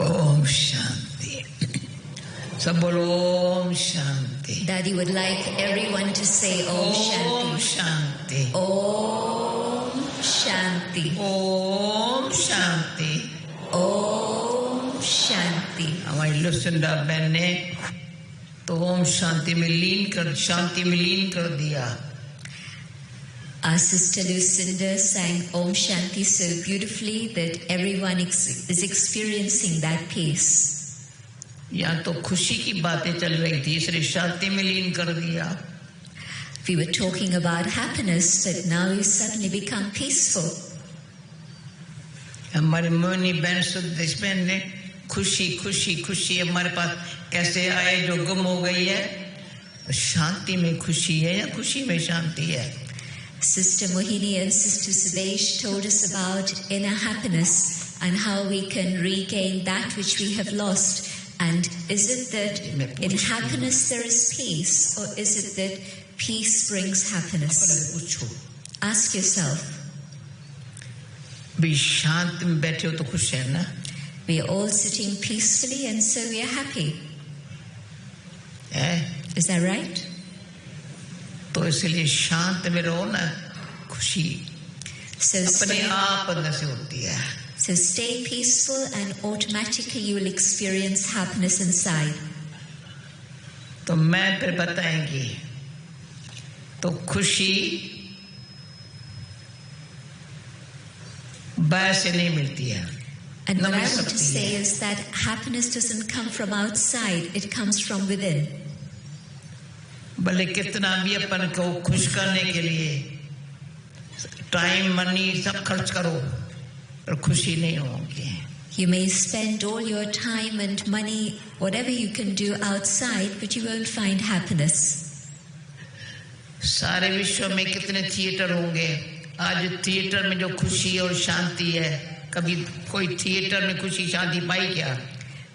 Om Shanti. Sab bolo Om Shanti. Daddy would like everyone to say Om Shanti. Om Shanti. Om Shanti. Om Shanti. Om Shanti. हमारी Lucinda बहन ने तो ओम शांति में लीन कर दिया. Our sister Lucinda sang Om Shanti so beautifully that everyone is experiencing that peace. यहाँ तो खुशी की बातें चल रही थी इसलिए शांति में लीन कर दिया. We were talking about happiness, but now we've suddenly become peaceful. हमारे मोनी बहन सुदेश बहन ने खुशी हमारे पास कैसे आए जो गुम हो गई है. शांति में खुशी है या खुशी में शांति है. Sister Mohini and Sister Sudesh told us about inner happiness and how we can regain that which we have lost. And is it that in happiness there is peace, or is it that peace brings happiness? Ask yourself. भी शांत में बैठे हो तो खुश है ना. We are all sitting peacefully and so we are happy. Is that right? तो इसलिए शांत में रहो ना. खुशी अपने आप अंदर से होती है. So stay peaceful and automatically you will experience happiness inside. तो मैं फिर बताएंगी तो खुशी बाहर से नहीं मिलती है. And what I want to say is that happiness doesn't come from outside, it comes from within. भले कितना भी अपन को खुश करने के लिए टाइम मनी सब खर्च करो और खुशी नहीं होगी. You may spend all your time and money, whatever you can do outside, but you won't find happiness. सारे विश्व में कितने थिएटर होंगे. आज थिएटर में जो खुशी और शांति है, कभी कोई थिएटर में खुशी शांति पाई क्या?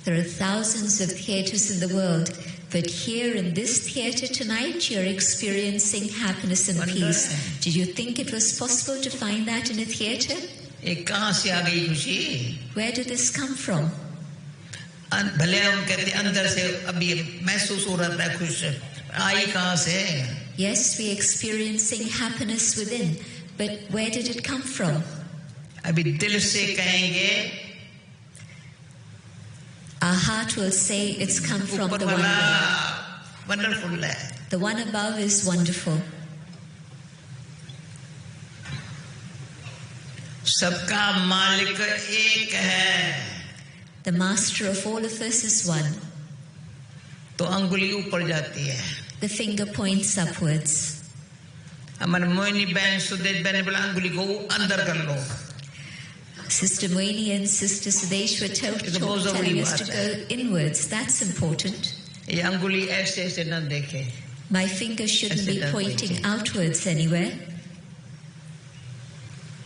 There are thousands of theaters in the world, but here in this theater tonight you're experiencing happiness and peace. Did you think it was possible to find that in a theater? ये कहाँ से आ गई खुशी? Where did this come from? भले हम कहते अंदर से अभी महसूस हो रहा है खुश, आई कहाँ से? Yes, we're experiencing happiness within, but where did it come from? अभी दिल से कहेंगे. Our heart will say it's come from the one above. Wonderful. The one above is wonderful. सबका मालिक एक है. The master of all of us is one. तो अंगुली ऊपर जाती है. The finger points upwards. हमारे मोहिनी बहन सुदेश बहन ने बोला अंगुली को अंदर कर लो. Sister Moini and Sister Sudesh were telling us to go inwards. That's important. ये अंगुली ऐसे ऐसे न देखे. My finger shouldn't be pointing outwards anywhere.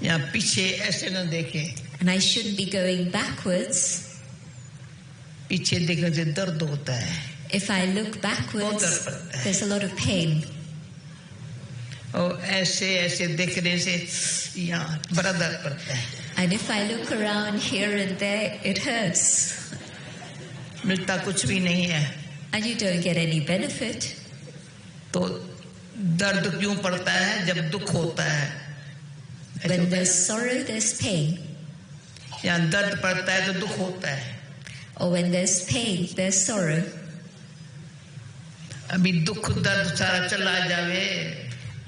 यहाँ पीछे ऐसे न देखे. And I shouldn't be going backwards. पीछे देखने से दर्द होता है. If I look backwards, there's a lot of pain. और ऐसे ऐसे देखने से यहाँ बड़ा दर्द पड़ता है. And if I look around here and there, it hurts. मिलता कुछ भी नहीं है. And you don't get any benefit. तो दर्द क्यों पड़ता है जब दुख होता है? When there's sorrow, there's pain. यहाँ दर्द पड़ता है तो दुख होता है. Or when there's pain, there's sorrow. अभी दुख दर्द सारा चला जावे.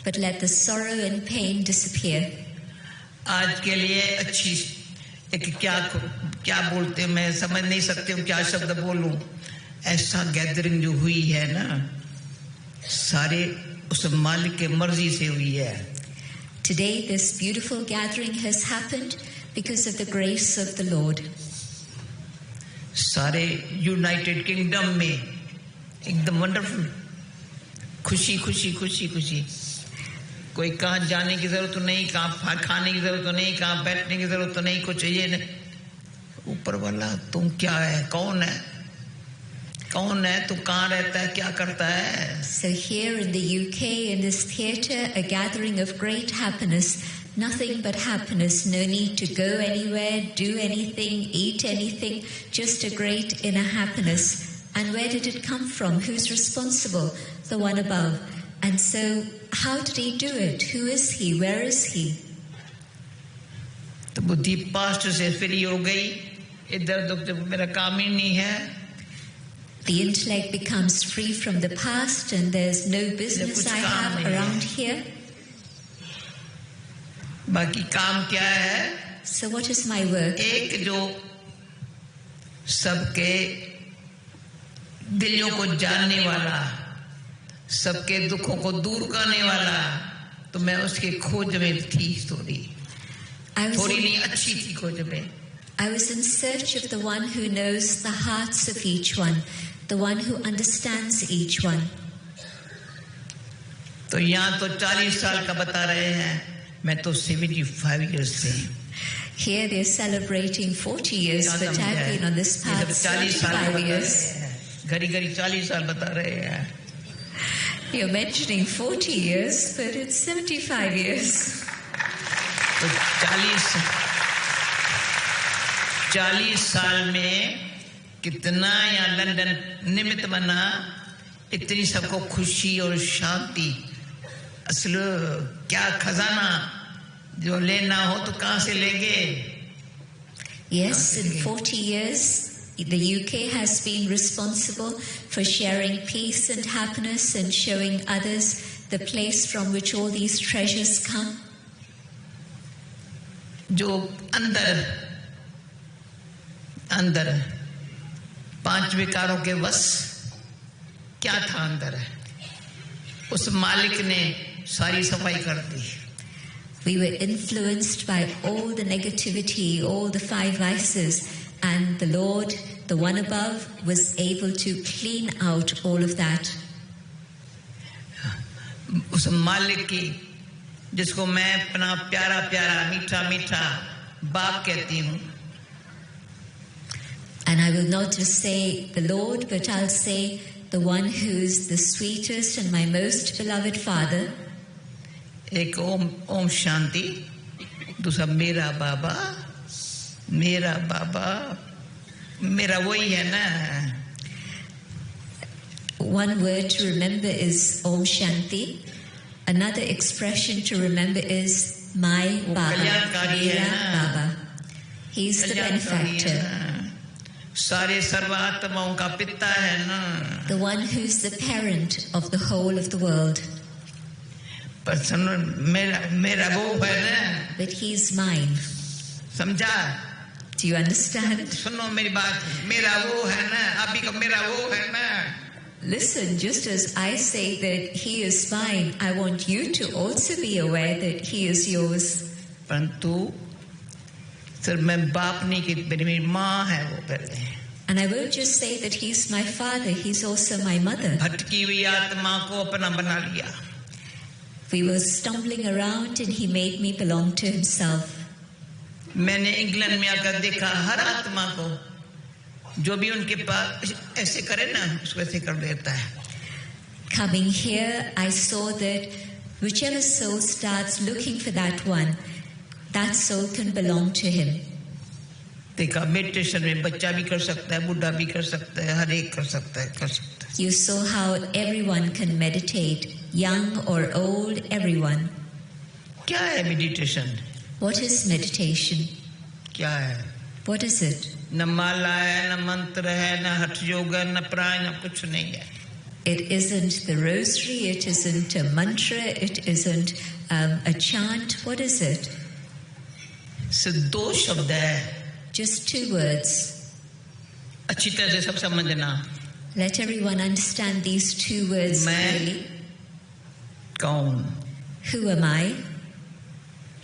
But let the sorrow and pain disappear. आज के लिए अच्छी एक क्या बोलते हैं मैं समझ नहीं सकती हूँ क्या शब्द बोलूं. ऐसा गैदरिंग जो हुई है ना सारे उस मालिक के मर्जी से हुई है. Today this beautiful gathering has happened because of the grace of the Lord. सारे यूनाइटेड किंगडम में एकदम वंडरफुल खुशी खुशी खुशी खुशी. कोई कहाँ जाने की जरूरत नहीं, कहाँ खाने की जरूरत नहीं, कहाँ बैठने की जरूरत नहीं, कुछ ये नहीं. ऊपर वाला तुम क्या है, कौन है, तू कहाँ रहता है, क्या करता है. So here in the UK in this theatre a gathering of great happiness Nothing but happiness, no need to go anywhere, do anything, eat anything, just a great inner happiness. And where did it come from? Who's responsible? The one above. And so, how did he do it? Who is he? Where is he? तो बुद्धि past से free हो गई, इधर उधर मेरा काम ही नहीं है. The intellect becomes free from the past and there's no business I have around here. बाकी काम क्या है? So what is my work? एक जो सबके दिलों को जानने वाला, सबके दुखों को दूर करने वाला, तो मैं उसके खोज में थी. थोड़ी नहीं, अच्छी थी खोज में. I was in search of the one who knows the hearts of each one, the one who understands each one. तो यहाँ तो 40 साल का बता रहे हैं, मैं तो 75 years से. Here they're celebrating 40 years, but I've been on this path 75 years. घड़ी 40 साल बता रहे हैं. You're mentioning 40 years, but it's 75 years. तो 40 साल में कितना यहाँ लंदन निमित्त बना, इतनी सबको खुशी और शांति. असल क्या खजाना जो लेना हो तो कहाँ से लेंगे? Yes, in 40 years, the UK has been responsible for sharing peace and happiness and showing others the place from which all these treasures come. जो अंदर 5 विकारों के वश क्या था अंदर, उस मालिक ने सारी सफाई कर दी. We were influenced by all the negativity, all the 5 vices, and the Lord, the one above, was able to clean out all of that. उस मालिक की, जिसको मैं अपना प्यारा प्यारा मीठा मीठा बाप कहती हूँ. And I will not just say the Lord, but I'll say the one who's the sweetest and my most beloved Father. एक ओम शांति, दूसरा मेरा बाबा, मेरा वही है ना. One word to remember is Om Shanti. Another expression to remember is my Baba, Mera Baba. He's the benefactor. सारे सर्वात्माओं का पिता है ना. The one who's the parent of the whole of the world. पर सुनो, मेरा वो है ना. But he's mine. समझा? Do you understand? सुनो मेरी बात, मेरा वो है ना, अभी का मेरा वो है ना. Listen, just as I say that he is mine, I want you to also be aware that he is yours. परंतु सिर्फ मैं बाप नहीं कि मेरी माँ है वो पहले. And I won't just say that he's my father, he's also my mother. भटकी हुई आत्मा को अपना बना लिया. We were stumbling around and he made me belong to himself. मैंने इंग्लैंड में आकर देखा हर आत्मा को, जो भी उनके पास ऐसे करे ना, उसको ऐसे कर देता है. Coming here, I saw that whichever soul starts looking for that one, that soul can belong to him. देखा मेडिटेशन में बच्चा भी कर सकता है, बुढ़ा भी कर सकता है, हर एक कर सकता है. You saw how everyone can meditate, young or old, everyone. क्या है मेडिटेशन? What is meditation? क्या है? What is it? न माला है, न मंत्र है, न हठ योगा, न प्राणायाम, कुछ नहीं है. It isn't the rosary, it isn't a mantra, it isn't a chant. What is it? सिर्फ 2 शब्द है. Just 2 words. अच्छी तरह से सब समझना. Let everyone understand these 2 words clearly. कौन? Who am I?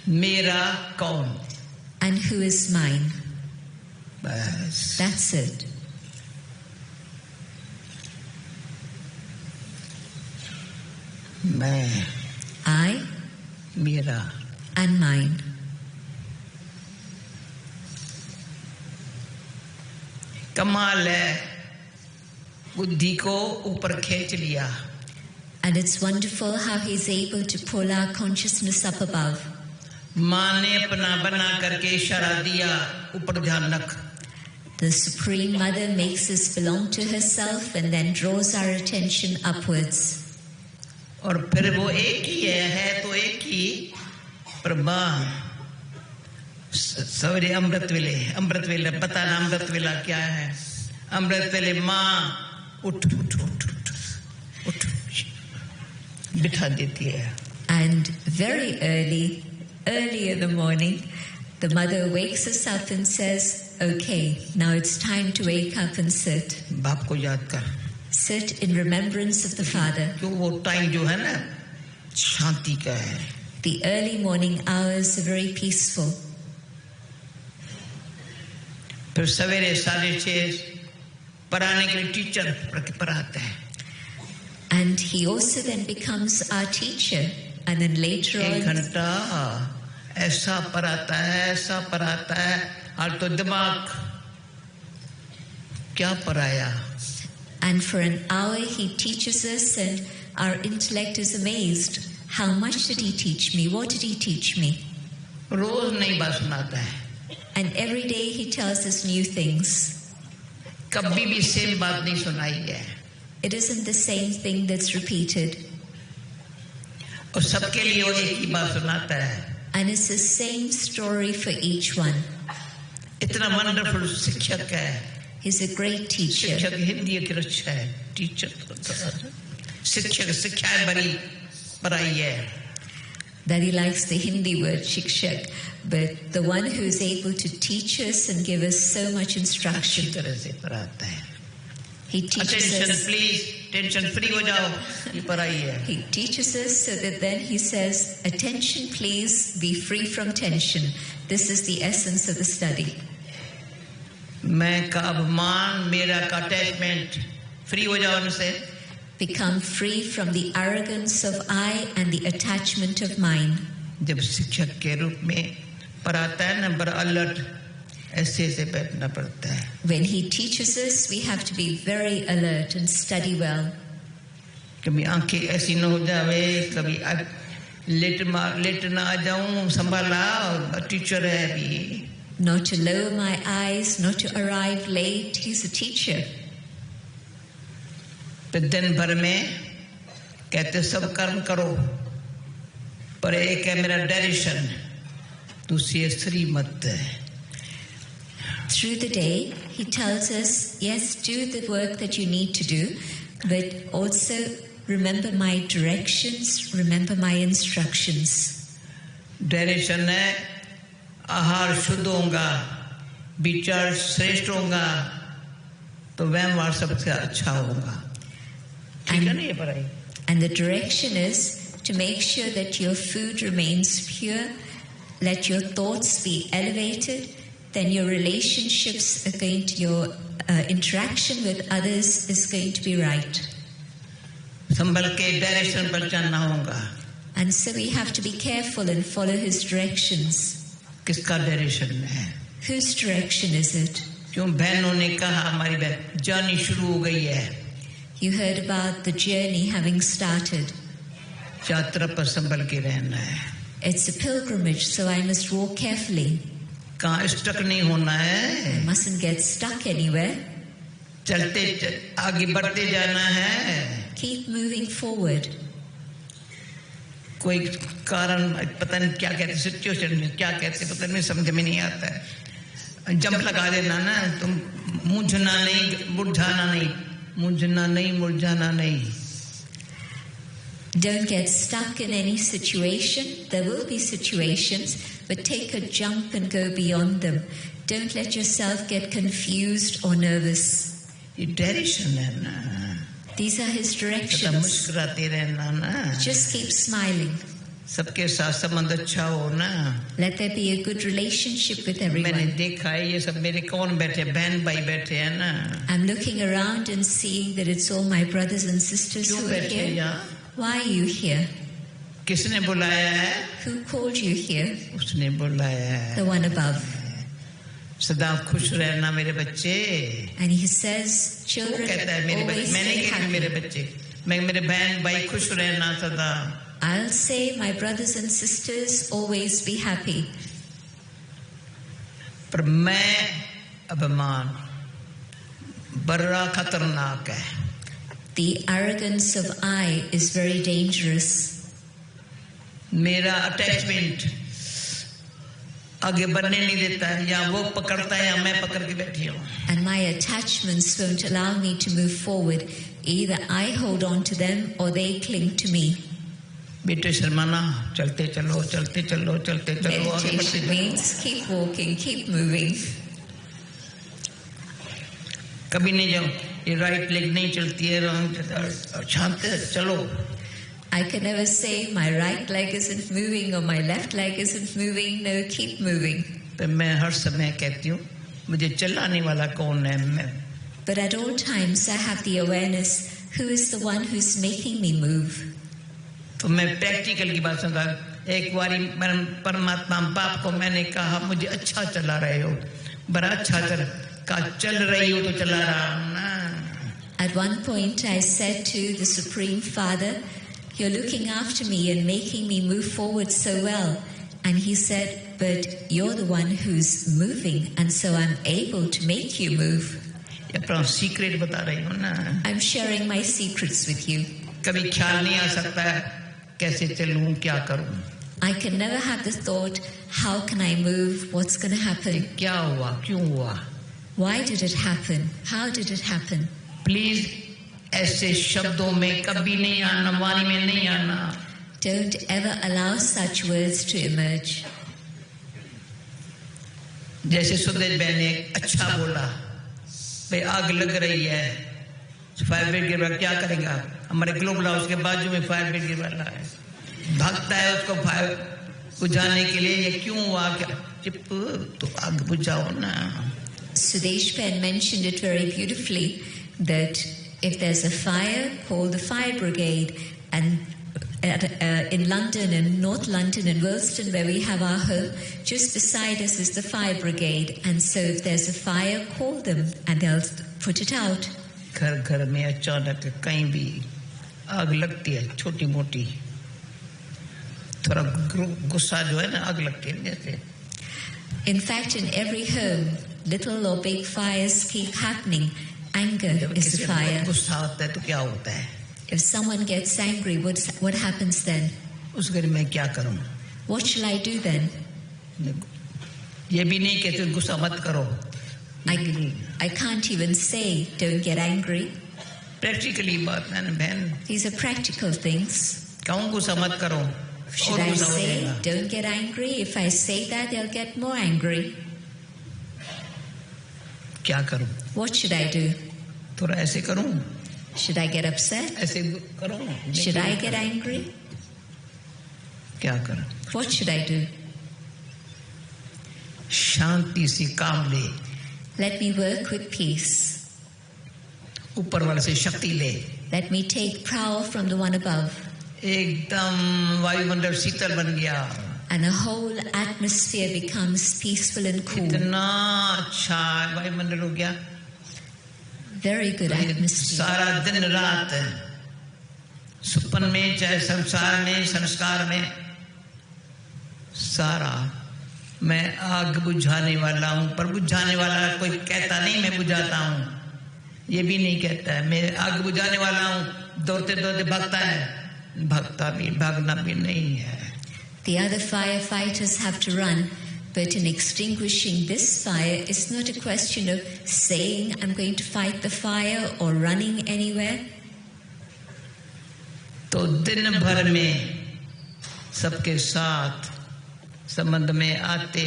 मेरा कौन? And who is mine? बस. That's it. मैं, I, मेरा, and mine. कमाल है, बुद्धि को ऊपर खींच लिया. And it's wonderful how he's able to pull our consciousness up above. माँ ने अपना बना करके इशारा दिया, ऊपर ध्यान रख. The Supreme Mother makes us belong to herself and then draws our attention upwards. और फिर वो एक ही है तो एक ही, पर माँ सवेरे अमृत वेले बताना अमृत वेला क्या है. अमृत वेले माँ उठ उठ उठ उठ उठ बिठा देती है. And very early in the morning, the mother wakes us up and says, okay, now it's time to wake up and sit. बाप को याद कर. Sit in remembrance of the father. क्यों वो टाइम जो है ना शांति का है. The early morning hours are very peaceful. फिर सवेरे 6:30 पढ़ाने के लिए टीचर पढ़ाते हैं. And he also then becomes our teacher, and then later on 1 घंटा ऐसा पढ़ाता है. आज तो दिमाग क्या पढ़ाया. And for an hour he teaches us, and our intellect is amazed. How much did he teach me? What did he teach me? रोज नई बात सुनाता है. And every day he tells us new things. कभी भी same बात नहीं सुनाई है. It isn't the same thing that's repeated. और सबके लिए वो एक ही बात सुनाता है. And it's the same story for each one. इतना वंडरफुल शिक्षक है. He's a great teacher. शिक्षक हिंदी की रक्षा है. टीचर शिक्षक शिक्षा बड़ी पढ़ाई है. Daddy likes the Hindi word shikshak, but the one who is able to teach us and give us so much instruction. अच्छी तरह से पढ़ाता है. He teaches Attention us. please, tension free हो जाओ. ये पढ़ाई है. He teaches us so that then he says, attention please, be free from tension. This is the essence of the study. मैं का अभिमान, मेरा का अटैचमेंट फ्री हो जाओ उनसे. Become free from the arrogance of I and the attachment of mine. जब शिक्षक के रूप में पढ़ाता है ना, बड़ा अलर्ट ऐसे बैठना पड़ता है. When he teaches us, we have to be very alert and study well. कभी आंखें ऐसी न हो जावे, कभी लेट ना आ जाऊं, संभाला, टीचर है अभी. Not to lower my eyes, not to arrive late. He's a teacher. तो दिन भर में कहते सब कर्म करो, पर एक है मेरा डायरेक्शन, दूसरी श्रीमत है. Through the day, he tells us, yes, do the work that you need to do, but also remember my directions, remember my instructions. Direction है आहार शुद्ध होगा, विचार श्रेष्ठ होगा, तो व्यवहार सबसे अच्छा होगा. ठीक है ना ये पढ़ाई. And the direction is to make sure that your food remains pure, let your thoughts be elevated, then your relationships are going to, your interaction with others is going to be right. संभल के direction पर चलना होगा. And so we have to be careful and follow his directions. किसका direction है? Whose direction is it? क्यों बहनों ने कहा हमारी बहन जर्नी शुरू हो गई है. You heard about the journey having started. यात्रा पर संभल के रहना है. It's a pilgrimage, so I must walk carefully. कहाँ स्टक नहीं होना है. I mustn't get stuck anywhere. चलते आगे बढ़ते जाना है. Keep moving forward. कोई कारण पता नहीं क्या कहते, सिचुएशन में क्या कहते पता नहीं, समझ में नहीं आता है. जंप लगा देना ना, तुम मुझना नहीं मुरझाना नहीं, मुझना नहीं मुरझाना नहीं. Don't get stuck in any situation. There will be situations, but take a jump and go beyond them. Don't let yourself get confused or nervous. ये डायरेक्शन है ना. These are his directions. मुस्कुराते रहना ना. Just keep smiling. सबके साथ संबंध अच्छा हो ना. Let there be a good relationship with everyone. मैंने देखा है ये सब मेरे कौन बैठे, बहन भाई बैठे हैं ना. I'm looking around and seeing that it's all my brothers and sisters who are here. Why are you here? किसने बुलाया है? Who called you here? उसने बुलाया है. The one above. सदा खुश रहना मेरे बच्चे. And he says, children कहता है मेरे बच्चे, always मैंने stay कहा happy. मेरे बच्चे, मैं मेरे बहन भाई खुश रहना सदा. I'll say, my brothers and sisters, always be happy. पर मैं अभिमान बड़ा खतरनाक है. The arrogance of I is very dangerous. मेरा अटैचमेंट आगे बढ़ने नहीं देता है, या वो पकड़ता है या मैं पकड़ के बैठी हूँ. And my attachments won't allow me to move forward. Either I hold on to them or they cling to me. बेटे शर्माना, चलते चलो चलते चलो चलते चलो. Meditation means keep walking, keep moving. कभी नहीं जाओ, ये राइट लेग नहीं चलती है, शांत चलो. I can never say my right leg isn't moving or my left leg isn't moving. No, keep moving. तो मैं हर समय कहती हूँ, मुझे चलाने वाला कौन है? मैं. But at all times I have the awareness, who is the one who's making me move? तो मैं प्रैक्टिकल की बात सुनता. एक बारी परमात्मा बाप को मैंने कहा, मुझे अच्छा चला रहे हो, बड़ा अच्छा चल रही हो तो चला रहा हूँ ना. At one point I said to the Supreme Father, you're looking after me and making me move forward so well. And he said, but you're the one who's moving, and so I'm able to make you move. अपना secret बता रही हूँ ना. I'm sharing my secrets with you. कभी ख्याल नहीं आ सकता है कैसे चलूं, क्या करूं. I can never have the thought, how can I move, what's going to happen? क्या हुआ, क्यों हुआ. Why did it happen? How did it happen? Please ऐसे शब्दों में कभी नहीं आना, वाणी में नहीं आना. Don't ever allow such words to emerge. जैसे सुदेश बहन ने अच्छा बोला, भाई आग लग रही है, फायर ब्रिगेड वाला क्या करेगा. हमारे ग्लोबल हाउस के बाजू में फायर ब्रिगेड वाला है, भागता है उसको फायर बुझाने के लिए. ये क्यों हुआ, क्या चिप तो आग बुझाओ ना. Sudesh Pen mentioned it very beautifully, that if there's a fire, call the fire brigade. And in London, in North London, in Wilston, where we have our home, just beside us is the fire brigade. And so if there's a fire, call them and they'll put it out. घर घर में अचानक कहीं भी आग लगती है, छोटी मोटी, थोड़ा गुस्सा जो है ना, आग लगती है जैसे. In fact, in every home, little or big fires keep happening. Anger is a fire. गुस्सा होता है तो क्या होता है. If someone gets angry, what happens then? उस घर में क्या करूं. What shall I do then? ये भी नहीं कहते गुस्सा मत करो. I can't even say, don't get angry. Practically बात है ना बहन. These are practical things. कहूँ गुस्सा मत करो. Should I say, don't get angry? If I say that, they'll get more angry. क्या करूं. What should I do? थोड़ा ऐसे करूं. Should I get upset? ऐसे करूं. Should I get angry? क्या करूं. What should I do? शांति से काम ले. Let me work with peace. ऊपर वाले से शक्ति ले. Let me take power from the one above. एकदम वायुमंडल शीतल बन गया. And the whole atmosphere becomes peaceful and cool. इतना अच्छा वायुमंडल हो गया. Very good atmosphere. सारा दिन रात सुपन में, चाहे संसार में, संस्कार में, सारा मैं आग बुझाने वाला हूँ. पर बुझाने वाला कोई कहता नहीं मैं बुझाता हूँ, ये भी नहीं कहता है. मैं आग बुझाने वाला हूँ. दौड़ते दौड़ते भागता है, भागता भी, भागना भी नहीं है. The other firefighters have to run, but in extinguishing this fire, it's not a question of saying I'm going to fight the fire or running anywhere. तो दिन भर में सबके साथ संबंध में आते,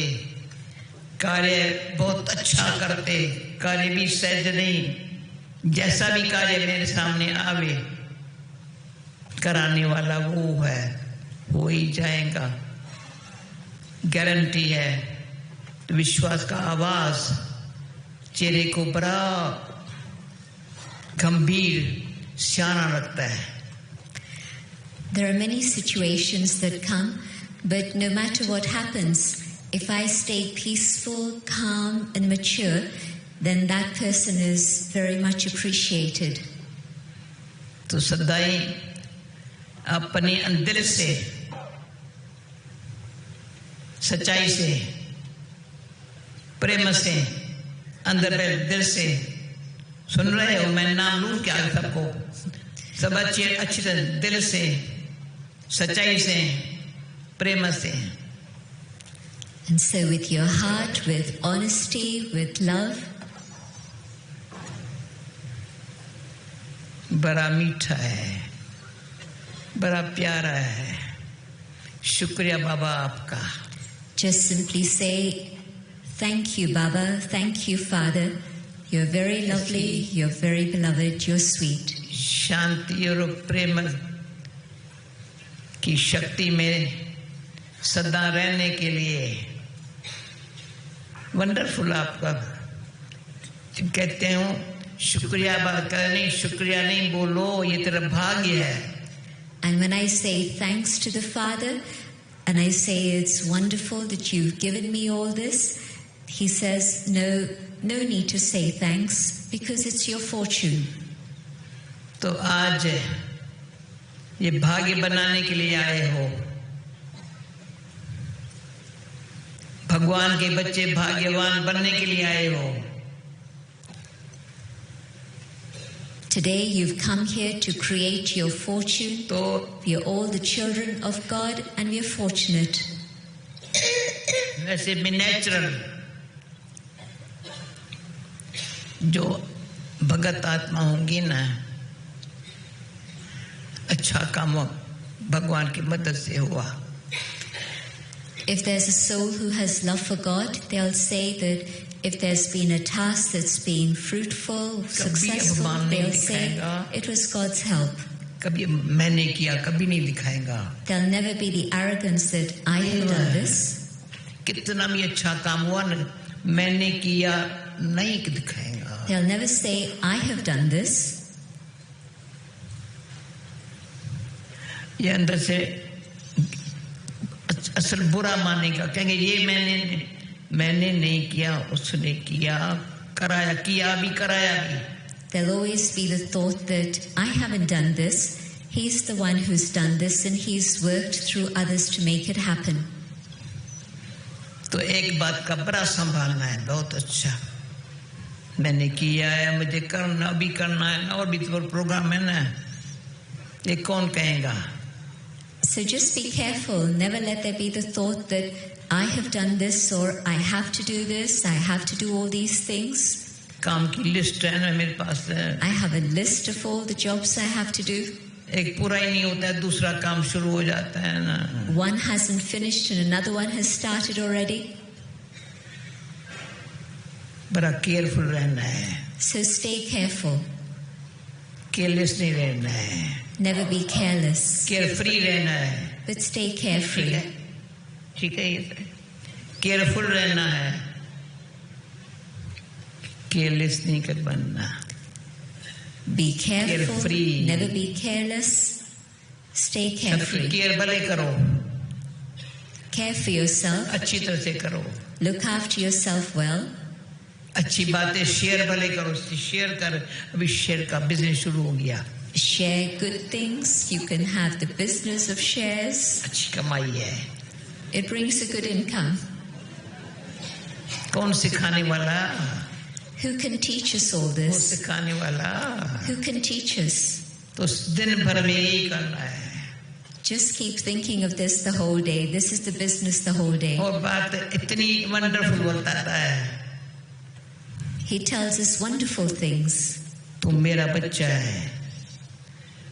कार्य बहुत अच्छा करते, कार्य भी सहज नहीं, जैसा भी कार्य मेरे सामने आवे कराने वाला वो है, हो ही जाएगा, गारंटी है. तो विश्वास का आवाज चेहरे को बड़ा गंभीर सियाना लगता है. There are many situations that come, but no matter what happens, if I stay peaceful, calm and mature, then that person is very much appreciated. तो सदाई अपने दिल से, सच्चाई से, प्रेम से, अंदर दिल से सुन रहे हो? मैं नाम लूं क्या सबको? सब अच्छी तरह दिल से, सच्चाई से, प्रेम से. And so with your heart, with honesty, with love. बड़ा मीठा है, बड़ा प्यारा है. शुक्रिया बाबा आपका. Just simply say, thank you, Baba, thank you, Father. You're very lovely, you're very beloved, you're sweet. शांति और प्रेम की शक्ति में सदा रहने के लिए वंडरफुल. आपका कहते हो शुक्रिया नहीं, शुक्रिया नहीं बोलो, ये तेरा भाग्य है. And when I say thanks to the Father, and I say it's wonderful that you've given me all this, he says, no need to say thanks, because it's your fortune. तो आज ये भाग्य बनाने के लिए आए हो. भगवान के बच्चे भाग्यवान बनने के लिए आए हो. Today you've come here to create your fortune. तो we are all the children of God and we are fortunate. वैसे भी नेचुरल जो भगत आत्मा होंगी ना, अच्छा काम भगवान की मदद से हुआ. If there's a soul who has love for God, they'll say that if there's been a task that's been fruitful, successful, they'll say it was God's help. कभी मैंने किया, कभी नहीं दिखाएगा. There'll never be the arrogance that I have done this. कितना भी अच्छा काम हुआ ना, मैंने किया नहीं दिखाएगा. They'll never say I have done this. ये अंदर से असल बुरा मानेगा, कहेंगे ये मैंने नहीं किया, उसने किया, कराया, किया भी कराया भी. There'll always be the thought that I haven't done this, he's the one who's done this and he's worked through others to make it happen. तो एक बात का बड़ा संभालना है. बहुत अच्छा, मैंने किया है, मुझे करना भी करना है, और भी तो प्रोग्राम है ना, ये कौन कहेगा? So just be careful. Never let there be the thought that I have done this or I have to do this, I have to do all these things. काम की लिस्ट है ना मेरे पास. I have a list of all the jobs I have to do. एक पूरा ही नहीं होता है, दूसरा काम शुरू हो जाता है ना. One hasn't finished and another one has started already. बड़ा केयरफुल रहना है. So stay careful. केयरलेस नहीं रहना है. Never be careless. केयरफ्री रहना है. But stay carefree. ठीक है, ये केयरफुल रहना है, केयरलेस नहीं कर बनना. Be careful. Carefree. Never be careless. Stay carefree. Care भले करो, Care for yourself. अच्छी तरह से करो. Look after yourself well. अच्छी बातें शेयर भले करो. शेयर कर, अभी शेयर का बिजनेस शुरू हो गया. Share good things. You can have the business of shares. अच्छी कमाई है. It brings a good income. कौन सिखाने वाला? Who can teach us all वो this? सिखाने वाला. Who can teach us? तो दिन भर में यही करना है. Just keep thinking of this the whole day. This is the business the whole day. और बात इतनी वंडरफुल बताता है. He tells us wonderful things. तू मेरा बच्चा है,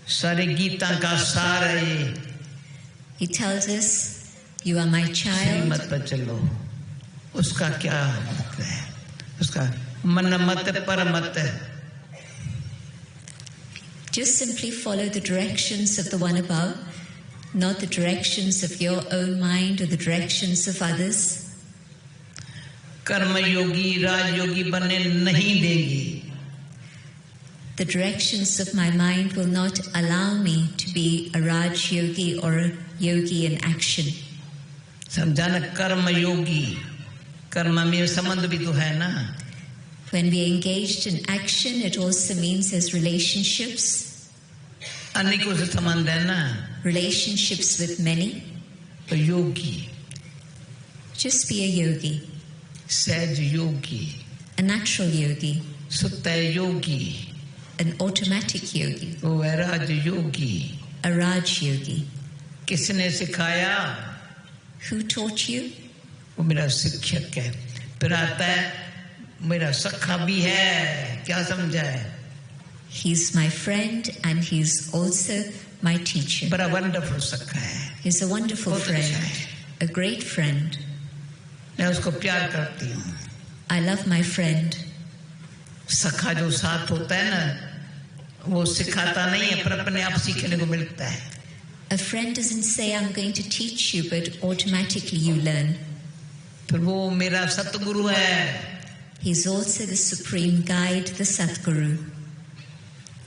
सारे गीता का सार है ये. He tells us, you are my child. मत पर चलो. उसका क्या मतलब है? उसका मन मत पर मत. Just simply follow the directions of the one above, not the directions of your own mind or the directions of others. कर्म योगी राजयोगी बनने नहीं देंगी. The directions of my mind will not allow me to be a Raj Yogi or a Yogi in action. समझाना, कर्म योगी, कर्म में संबंध भी तो है ना. When we are engaged in action, it also means there's relationships. अनेकों से संबंध है ना, relationships with many, तो योगी, just be a yogi, सहज योगी, a natural yogi, सुतः योगी, an automatic yogi, वो है राज योगी. a Raj yogi. किसने सिखाया? Who taught you? वो मेरा शिक्षक है. फिर आता है मेरा सखा भी है. क्या समझा है? He's my friend and he's also my teacher. बड़ा वंडरफुल सखा है. He's a wonderful friend, a great friend. मैं उसको प्यार करती हूँ. I love my friend. सखा जो साथ होता है ना, वो सिखाता नहीं है, पर अपने आप सीखने को मिलता है. A friend doesn't say I'm going to teach you, but automatically you learn. फिर वो मेरा सतगुरु है. He's also the supreme guide, the Satguru.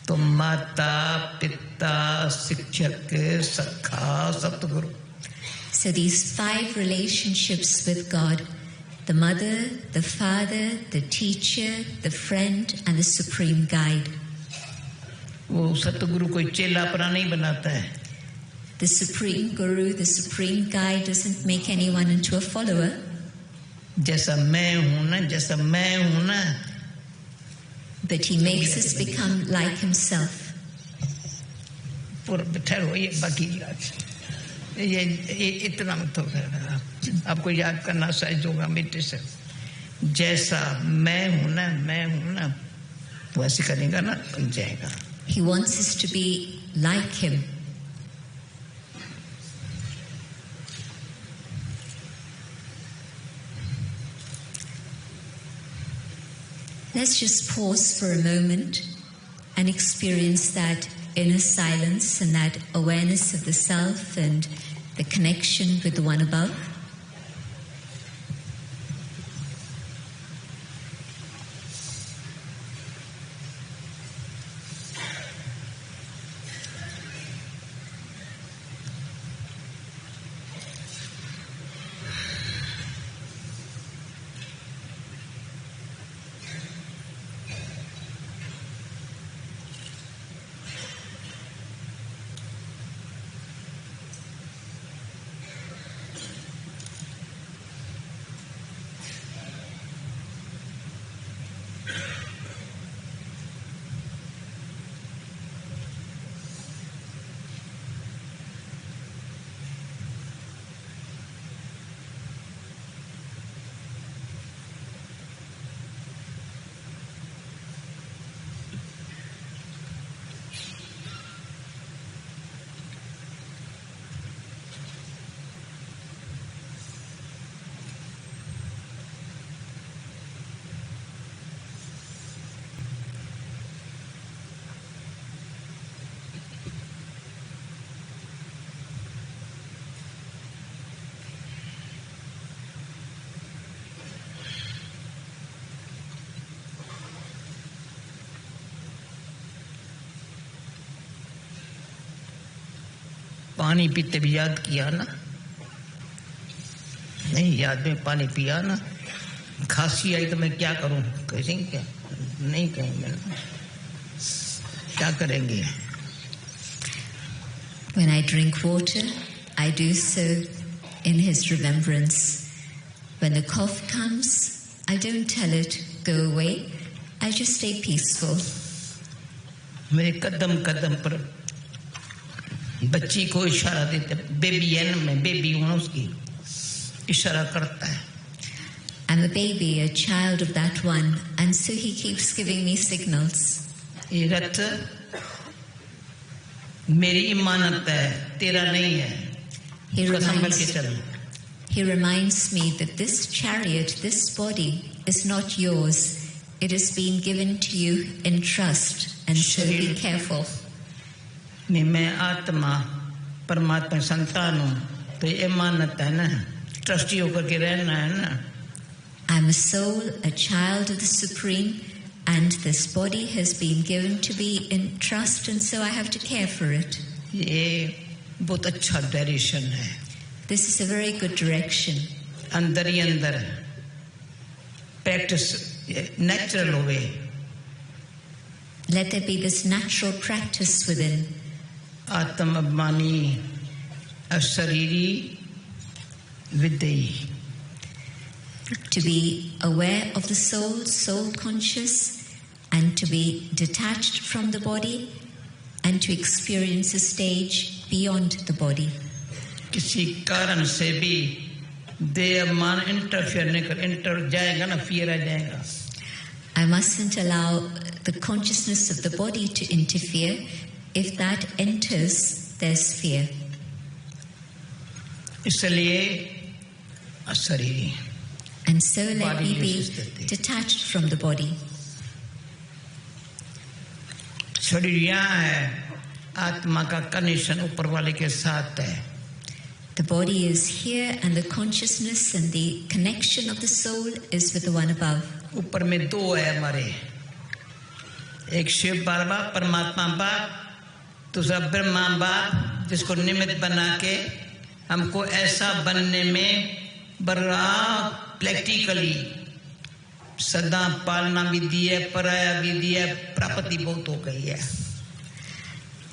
तो माता, पिता, शिक्षक, सखा, सतगुरु. So these 5 relationships with God, the mother, the father, the teacher, the friend, and the supreme guide. वो सतगुरु कोई चेलापना नहीं बनाता है. The supreme guru, the supreme guide doesn't make anyone into a follower. जैसा मैं हूँ ना, but he makes us become like himself. पूरा ठहरो, ये बाकी ये इतना मत होगा. आपको याद करना सहज होगा मिट्टी से. जैसा मैं हूँ ना, वैसे करेगा ना, बन जाएगा. He wants us to be like him. Let's just pause for a moment and experience that inner silence and that awareness of the self and the connection with the one above. पानी पीते भी याद किया ना? नहीं याद में पानी पिया ना? खांसी आई तो मैं क्या करूं? कहेंगे क्या? नहीं कहेंगे. क्या करेंगे? When I drink water, I do so in his remembrance. When the cough comes, I don't tell it, go away. I just stay peaceful. मेरे कदम कदम पर बच्ची को इशारा देते. बेबी है ना, मैं बेबी हूँ उसकी, इशारा करता है. I'm a baby, a child of that one, and so he keeps giving me signals. ये रथ मेरी इमानत है, तेरा नहीं है. He reminds me that this chariot, this body, is not yours. It has been given to you in trust, and so be careful. मैं आत्मा परमात्मा संतान हूँ, तो ये इमानत है ना, ट्रस्टी होकर के रहना है ना. I'm a soul, a child of the Supreme, and this body has been given to be in trust, and so I have to care for it. ये बहुत अच्छा डायरेक्शन है. This is a very good direction. अंदर ही अंदर practice natural होवे. Let there be this natural practice within. आत्म अभिमानी अशरीरी विदेही. To be aware of the soul, soul conscious, and to be detached from the body, and to experience a stage beyond the body. किसी कारण से भी देह मन interfere नहीं कर, इंटर जाएगा ना, फिर आ जाएगा. I mustn't allow the consciousness of the body to interfere. If that enters, there's fear. इसलिए अशरीरी. And so let me be detached from the body. शरीर यहाँ है, आत्मा का कनेक्शन ऊपर वाले के साथ है. The body is here, and the consciousness and the connection of the soul is with the one above. ऊपर में दो है हमारे, एक शिव बाबा परमात्मा बाप, दूसरा ब्रह्मा बाप, जिसको निमित्त बना के हमको ऐसा बनने में बड़ा प्रैक्टिकली सदा पालना भी दी है, पराया भी दी है, प्राप्ति बहुत हो गई है.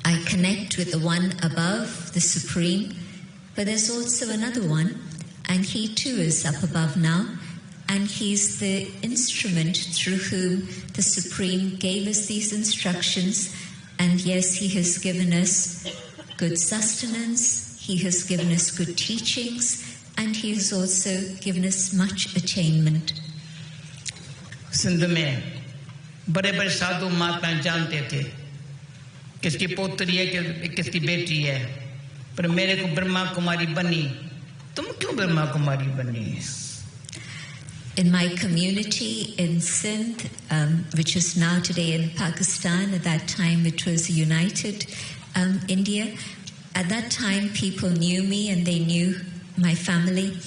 I connect with the one above, the supreme, but there's also another one, and he too is up above now, and he's the instrument through whom the supreme gave us these instructions. And yes, he has given us good sustenance, he has given us good teachings, and he has also given us much attainment. Sindh में बड़े बड़े साधु महात्मा जानते थे किसकी पोतरी है कि किसकी बेटी है, पर मेरे को ब्रह्मा कुमारी बनी. तुम क्यों ब्रह्मा कुमारी बनी? In my community in Sindh, which is now today in Pakistan, at that time it was united India. At that time people knew me and they knew my family.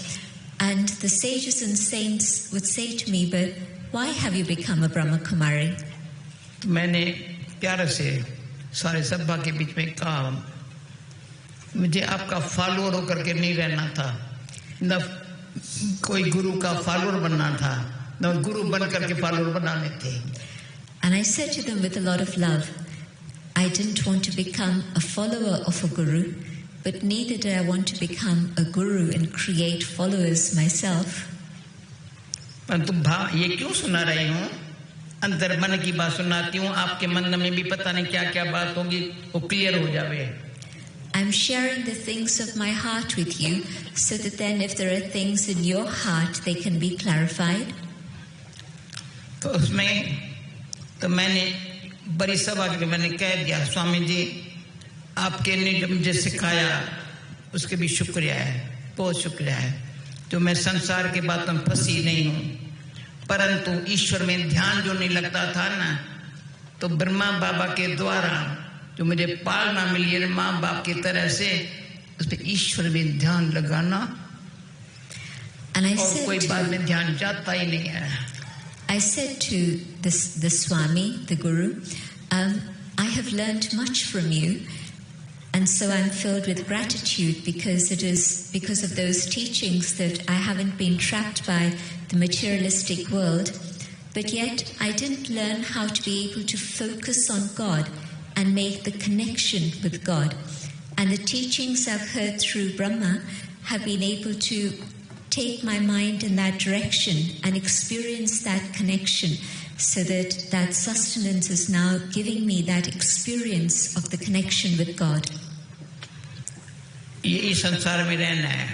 And the sages and saints would say to me, but why have you become a Brahma Kumari? मैंने प्यार से सारे सभा के बीच में कहा, मुझे आपका फॉलोअर होकर के नहीं रहना था, न कोई गुरु का फॉलोअर बनना था, न गुरु बन करके फॉलोअर बनाने थे. And I said to them with a lot of love, I didn't want to become a follower of a guru, but neither did I want to become a guru and create followers myself. परंतु ये क्यों सुना रही हूँ? अंदर मन की बात सुनाती हूँ, आपके मन में भी पता नहीं क्या क्या बात होगी, वो क्लियर हो जावे. I'm sharing the things of my heart with you, so that then if there are things in your heart, they can be clarified. तो उसमें तो मैंने बड़ी सभा के मैंने कह दिया, स्वामी जी आपके ने मुझे सिखाया उसके भी शुक्रिया है, बहुत शुक्रिया है. जो मैं संसार के बातों में फंसी नहीं हूँ, परंतु ईश्वर में ध्यान जो नहीं लगता था ना, तो ब्रह्मा बाबा के द्वारा जो मुझे पालना मिली है माँ बाप की तरह से, उस पर ईश्वर में ध्यान लगाना, और कोई बात में ध्यान जाता ही नहीं है. I said to the Swami, the Guru, I have learned much from you, and so I'm filled with gratitude because it is because of those teachings that I haven't been trapped by the materialistic world, but yet I didn't learn how to be able to focus on God and make the connection with God. And the teachings I've heard through Brahma have been able to take my mind in that direction and experience that connection, so that that sustenance is now giving me that experience of the connection with God. यही संसार में रहना है,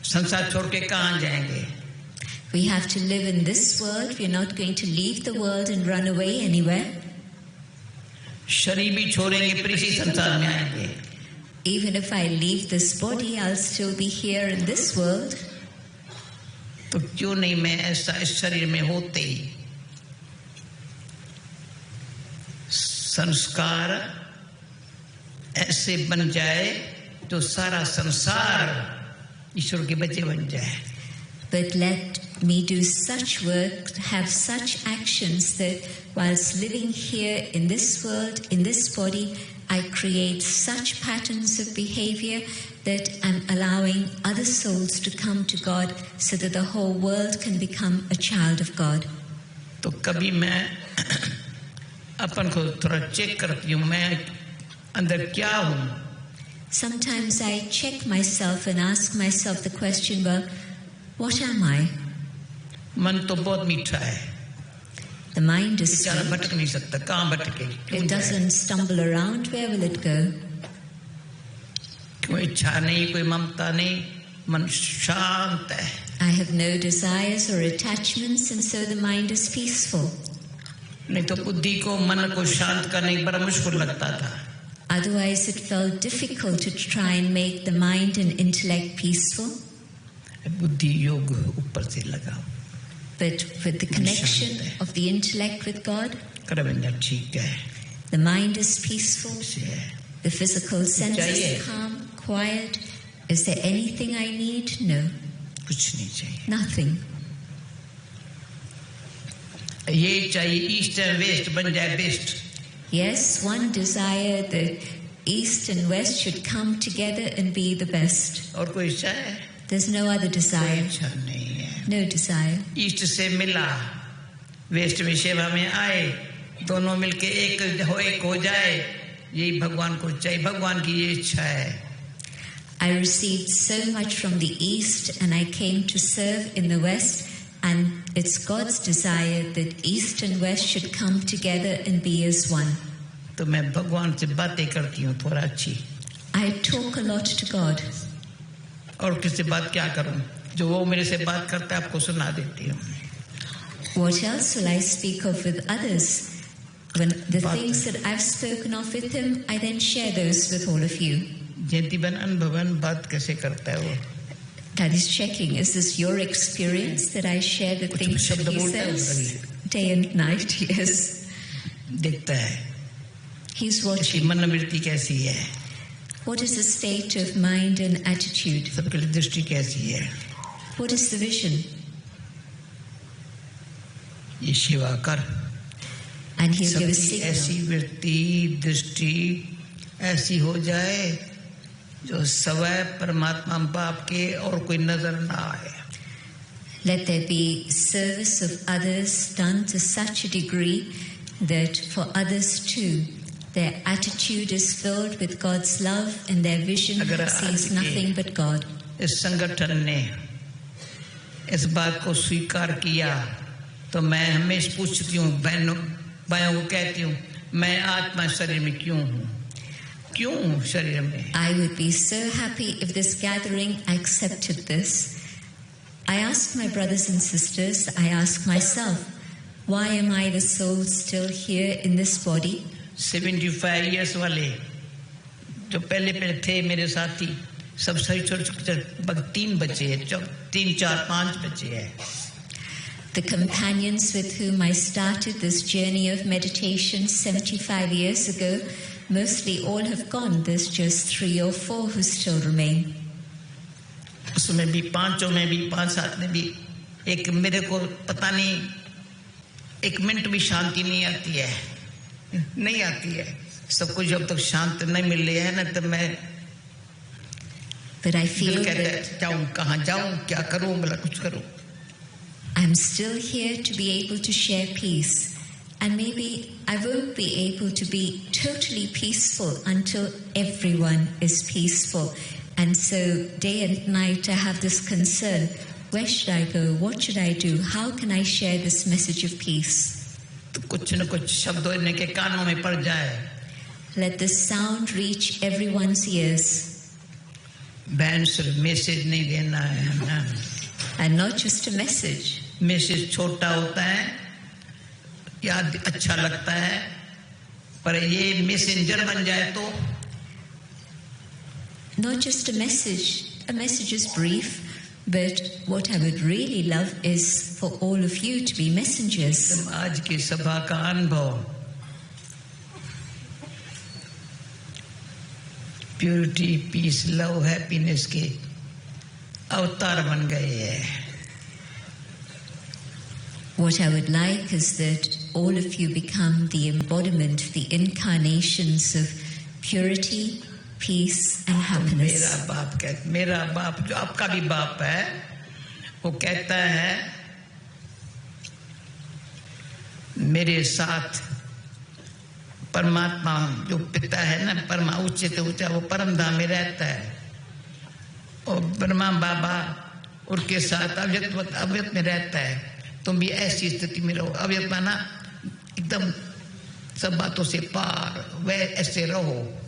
संसार छोड़ के कहाँ जाएंगे? We have to live in this world. We're not going to leave the world and run away anywhere. शरीर भी छोड़ेंगे फिर इसी संसार में आएंगे. Even if I leave this body, I'll still be here in this world. तो क्यों नहीं मैं ऐसा इस शरीर में होते ही संस्कार ऐसे बन जाए तो सारा संसार ईश्वर के बच्चे बन जाए. But let me do such work, have such actions that whilst living here in this world, in this body, I create such patterns of behavior that I'm allowing other souls to come to God, so that the whole world can become a child of God. तो कभी मैं अपन को थोड़ा check करती हूँ, मैं अंदर क्या हूँ? Sometimes I check myself and ask myself the question, well, what am I? मन तो बहुत मीठा है, The mind is बेचारा sweet. भटक नहीं सकता, कहाँ भटके? It doesn't stumble around. Where will it go? कोई इच्छा नहीं, कोई ममता नहीं, मन शांत है. I have no desires or attachments, and so the mind is peaceful. नहीं तो बुद्धि को, मन को शांत करने बड़ा मुश्किल लगता था. Otherwise, it felt difficult to try and make the mind and intellect peaceful. बुद्धि योग ऊपर से लगाओ. But with the connection of the intellect with God, करवेंद्र ठीक है. the mind is peaceful, से है. the physical senses चाहिए. are calm, quiet. Is there anything I need? No, कुछ नहीं चाहिए. nothing. ये चाहिए ईस्ट एंड वेस्ट बन जाए best. Yes, one desire that East and West should come together and be the best. और कोई इच्छा है? There's no other कोई desire. इच्छा नहीं है. No desire. ईस्ट से मिला, वेस्ट में सेवा में आए, दोनों मिलके एक हो जाए, यही भगवान को चाहिए. भगवान की ये इच्छा है. I received so much from the East and I came to serve in the West, and it's God's desire that East and West should come together and be as one. तो मैं भगवान से बातें करती हूँ थोड़ा अच्छी. I talk a lot to God. और किससे बात क्या करूँ? जो वो मेरे से बात करता है आपको सुना देती हूँ. What else will I speak of with others? When the things that I've spoken of with him, I then share those with all of you. जयंती बहन अनुभवन बात कैसे करता है वो? That is checking. Is this your experience that I share the things that he says? Day and night, yes. देखता है. He's ऐसी watching. मनोवृत्ति कैसी है? What is the state of mind and attitude? सबके लिए दृष्टि कैसी है? What is the vision? ये सेवा कर. And he'll give a सबकी signal. ऐसी वृत्ति दृष्टि ऐसी हो जाए जो सवय परमात्मा बाप के और कोई नजर ना आए. Let there be service of others done to such a degree that for others too, their attitude is filled with God's love and their vision अगर sees आज के nothing but God. इस संगठन ने इस बात को स्वीकार किया तो मैं हमेशा पूछती हूँ बहनों को कहती हूँ मैं आत्मा शरीर में क्यों हूँ? क्यों हूँ शरीर में? I would be so happy if this gathering accepted this. I ask my brothers and sisters, I ask myself, why am I the soul still here in this body? 75 years वाले जो पहले थे मेरे साथी सब सही छोटे 3 बच्चे हैं, 3, 4, 5 बच्चे हैं. The companions with whom I started this journey of meditation 75 years ago, mostly all have gone. There's just 3 or 4 who still remain. उसमें भी 5 में भी 5-7 में भी एक मेरे को पता नहीं 1 मिनट भी शांति नहीं आती है. नहीं आती है. सबको जब तक शांत नहीं मिल रही है ना तब मैं But I feel कहता that है जाऊं कहाँ जाऊं क्या करूं भला कुछ करूं. I'm still here to be able to share peace. And maybe I won't be able to be totally peaceful until everyone is peaceful. And so day and night I have this concern. Where should I go? What should I do? How can I share this message of peace? तो कुछ न कुछ शब्द इनके कानों में पड़ जाए. Let the sound reach everyone's ears. बहन सिर्फ मैसेज नहीं देना है ना. And not just a message. Message छोटा होता है या अच्छा लगता है पर ये मैसेंजर बन जाए तो Not just a message is brief, but what I would really love is for all of you to be messengers. आज की सभा का अनुभव प्यूरिटी पीस लव हैप्पीनेस के अवतार बन गए हैं. What I would like is that all of you become the embodiment, the incarnations of purity, peace and happiness. मेरा बाप जो आपका भी बाप है वो कहता है मेरे साथ परमात्मा जो पिता है ना, परमा ऊंचे से ऊंचा, वो परम धाम में रहता है, और ब्रह्मा बाबा उनके साथ अव्यक्त में रहता है। तुम भी ऐसी स्थिति में रहो, अव्यक्त माना एकदम सब बातों से पार, वह ऐसे रहो।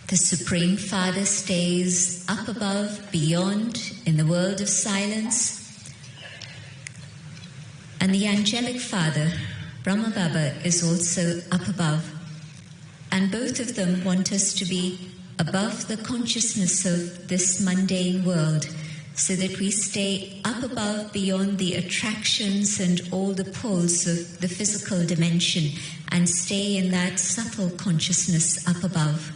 The Supreme Father stays up above, beyond, in the world of silence. And the Angelic Father, Brahma Baba, is also up above. And both of them want us to be above the consciousness of this mundane world, so that we stay up above, beyond the attractions and all the pulls of the physical dimension, and stay in that subtle consciousness up above.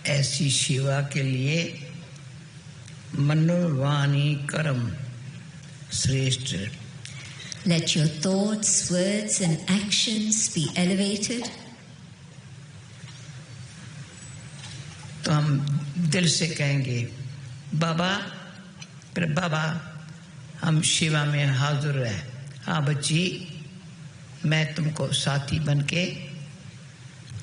ऐसी सेवा के लिए मनोवाणी कर्म श्रेष्ठ। Let your thoughts, words and actions be elevated. तो हम दिल से कहेंगे बाबा, फिर बाबा हम सेवा में हाजिर है। हाँ बच्ची, मैं तुमको साथी बनके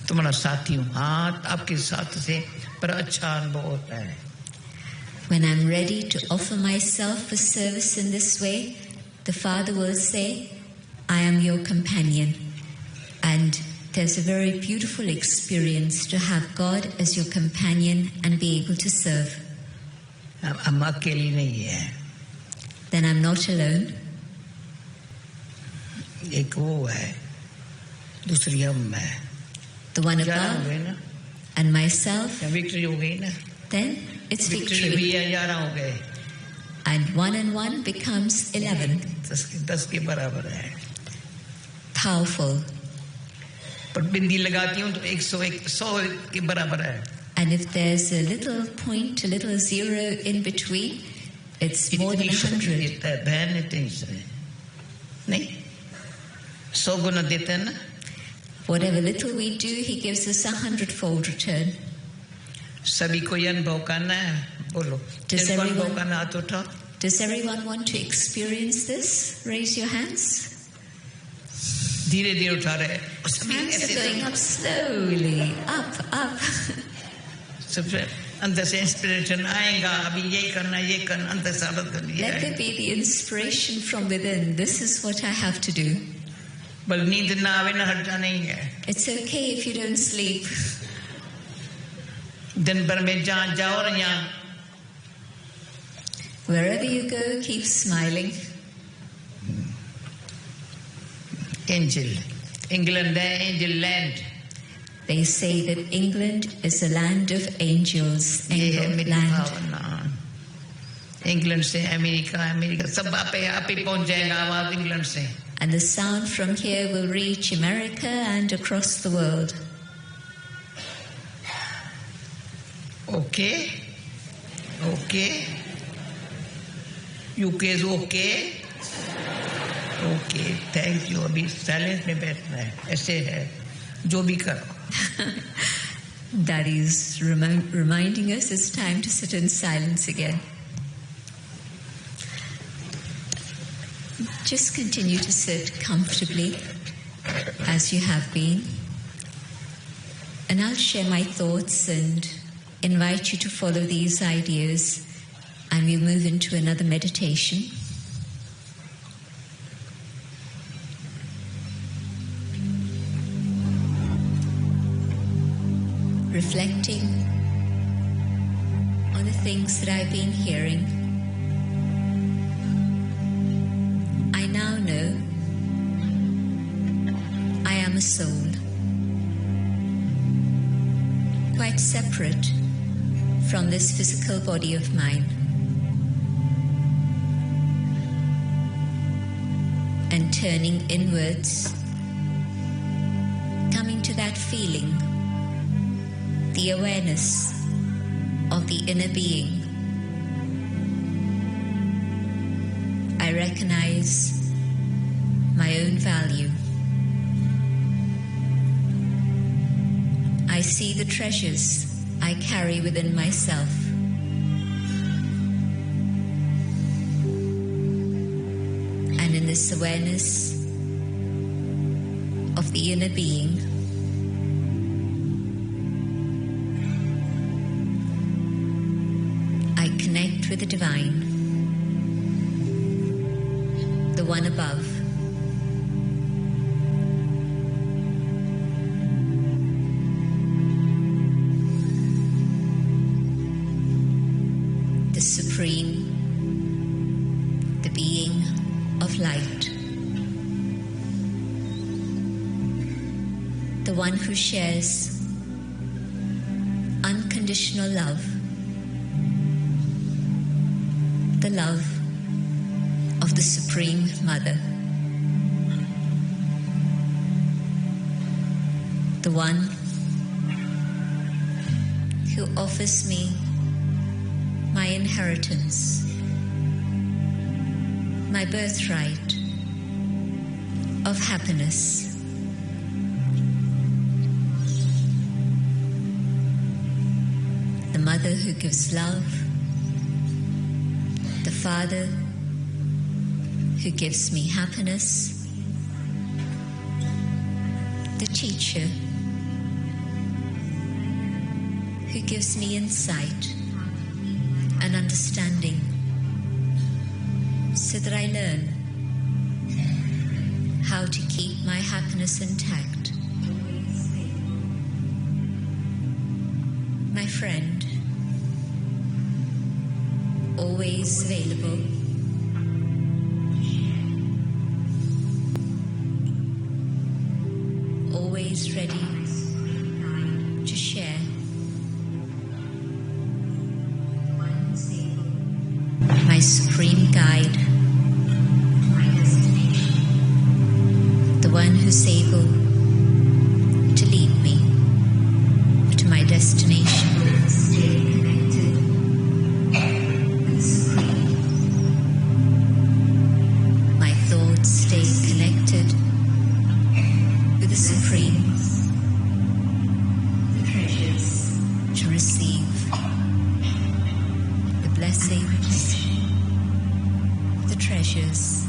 तुम्हारा साथी हूँ। हाँ, आपके साथ से पर अच्छा अनुभव होता है। When I'm ready to offer myself for service in this way, the Father will say, I am your companion. And there's a very beautiful experience to have God as your companion and be able to serve. हम अकेली नहीं है। Then I'm not alone. एक वो है, दूसरी हम है। The one above and myself. Victory हो गई ना? Then it's victory. भी 11 हो गए। And 1 and 1 becomes 11. 10 के बराबर है। Powerful. पर बिंदी लगाती हूँ तो 100 के बराबर है। And if there's a little point, a little zero in between, it's more than 100. बहन नहीं, 100 गुना देते हैं ना? Whatever little we do, He gives us 100-fold return. सभी को ये अनुभव करना है, बोलो। अनुभव करना, हाथ उठाओ। Does everyone want to experience this? Raise your hands. धीरे धीरे उठा रहे। Hands are going up slowly, up. सबसे अंदर से इंस्पिरेशन आएगा, अभी ये करना, अंदर से आदत करनी है। Let there be the inspiration from within. This is what I have to do. बल नींद ना आवे ना हट जाना ही है। It's okay if you don't sleep. दिन भर में जहाँ जाओ और यहाँ। Wherever you go, keep smiling. Angel, England है angel land. They say that England is a land of angels. Angel land. England से अमेरिका सब आप ही पहुंच जाएगा आवाज इंग्लैंड से। And the sound from here will reach America and across the world. Okay. UK is okay. Okay, thank you. अभी silence में बैठना है, ऐसे है, जो भी करो। Daddy is reminding us it's time to sit in silence again. Just continue to sit comfortably as you have been. And I'll share my thoughts and invite you to follow these ideas, and we'll move into another meditation. Reflecting on the things that I've been hearing, I now know I am a soul, quite separate from this physical body of mine, and turning inwards, coming to that feeling, the awareness of the inner being. I recognize my own value. I see the treasures I carry within myself. And in this awareness of the inner being, divine, the one above. The supreme, the being of light, the one who shares unconditional love, the love of the Supreme Mother, the one who offers me my inheritance, my birthright of happiness. The mother who gives love, the father who gives me happiness, the teacher who gives me insight and understanding so that I learn how to keep my happiness intact. My friend, always available, always ready to share. My supreme guide, the one who's able to lead me to my destination. My thoughts stay connected with the Supreme to receive the blessings, the treasures